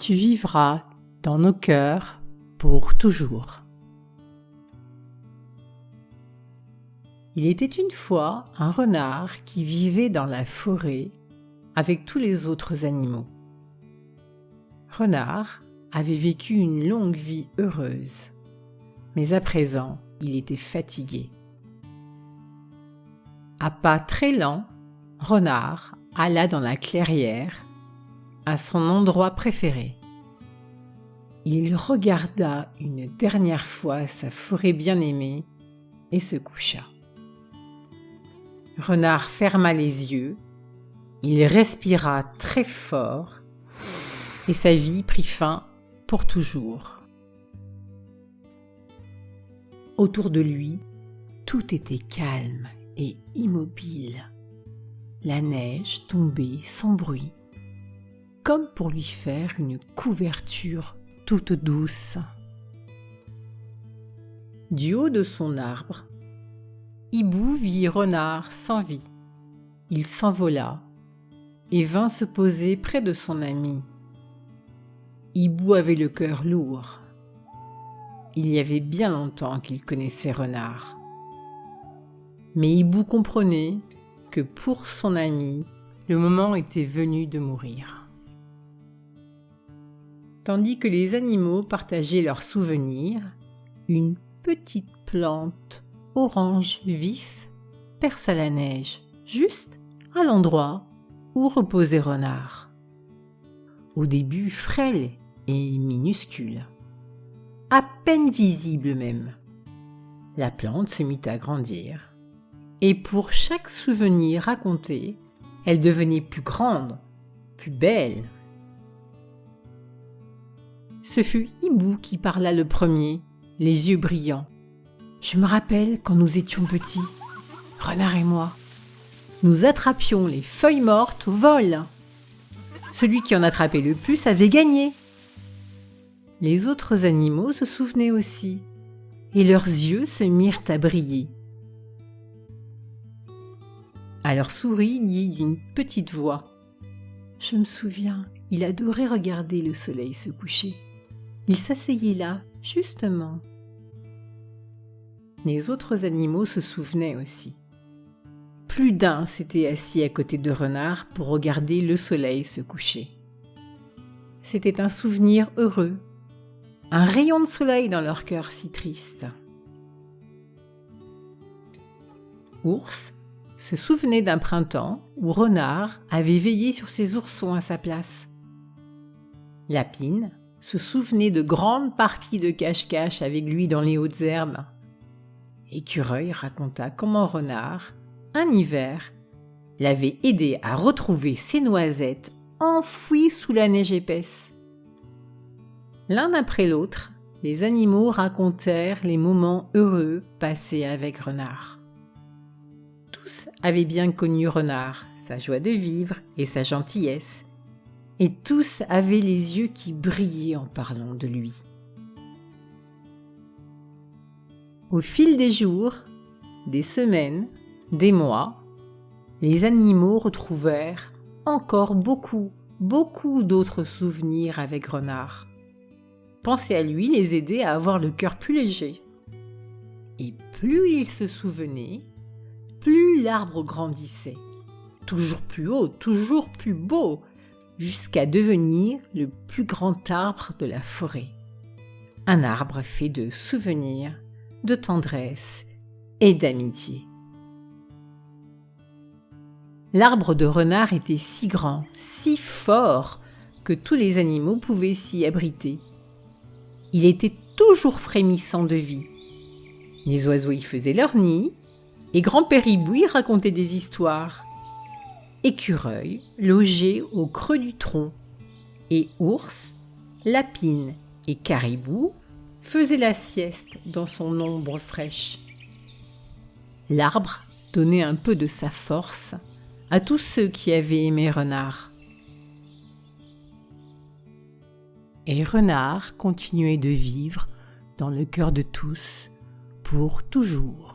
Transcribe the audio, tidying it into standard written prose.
tu vivras dans nos cœurs pour toujours. Il était une fois un renard qui vivait dans la forêt avec tous les autres animaux. Renard avait vécu une longue vie heureuse, mais à présent, il était fatigué. À pas très lents, Renard alla dans la clairière, à son endroit préféré. Il regarda une dernière fois sa forêt bien-aimée et se coucha. Renard ferma les yeux, il respira très fort et sa vie prit fin pour toujours. Autour de lui, tout était calme et immobile. La neige tombait sans bruit, comme pour lui faire une couverture toute douce. Du haut de son arbre, Hibou vit Renard sans vie. Il s'envola et vint se poser près de son ami. Hibou avait le cœur lourd. Il y avait bien longtemps qu'il connaissait Renard. Mais Hibou comprenait que pour son ami, le moment était venu de mourir. Tandis que les animaux partageaient leurs souvenirs, une petite plante orange vif perça la neige, juste à l'endroit où reposait Renard. Au début frêle et minuscule, à peine visible même, la plante se mit à grandir, et pour chaque souvenir raconté, elle devenait plus grande, plus belle. Ce fut Hibou qui parla le premier, les yeux brillants. « Je me rappelle quand nous étions petits, Renard et moi. Nous attrapions les feuilles mortes au vol. Celui qui en attrapait le plus avait gagné. » Les autres animaux se souvenaient aussi, et leurs yeux se mirent à briller. Alors Souris dit d'une petite voix : « Je me souviens, il adorait regarder le soleil se coucher. Il s'asseyait là, justement. » Les autres animaux se souvenaient aussi. Plus d'un s'était assis à côté de Renard pour regarder le soleil se coucher. C'était un souvenir heureux, un rayon de soleil dans leur cœur si triste. Ours se souvenait d'un printemps où Renard avait veillé sur ses oursons à sa place. Lapine se souvenait de grandes parties de cache-cache avec lui dans les hautes herbes. Écureuil raconta comment Renard, un hiver, l'avait aidé à retrouver ses noisettes enfouies sous la neige épaisse. L'un après l'autre, les animaux racontèrent les moments heureux passés avec Renard. Tous avaient bien connu Renard, sa joie de vivre et sa gentillesse, et tous avaient les yeux qui brillaient en parlant de lui. Au fil des jours, des semaines, des mois, les animaux retrouvèrent encore beaucoup d'autres souvenirs avec Renard. Penser à lui les aidait à avoir le cœur plus léger. Et plus ils se souvenaient, plus l'arbre grandissait, toujours plus haut, toujours plus beau, jusqu'à devenir le plus grand arbre de la forêt. Un arbre fait de souvenirs, de tendresse et d'amitié. L'arbre de Renard était si grand, si fort, que tous les animaux pouvaient s'y abriter. Il était toujours frémissant de vie. Les oiseaux y faisaient leur nid, et Grand-Père Hibou y racontait des histoires. Écureuil logeait au creux du tronc, et Ours, Lapine et Caribou faisaient la sieste dans son ombre fraîche. L'arbre donnait un peu de sa force à tous ceux qui avaient aimé Renard. Et Renard continuait de vivre dans le cœur de tous pour toujours.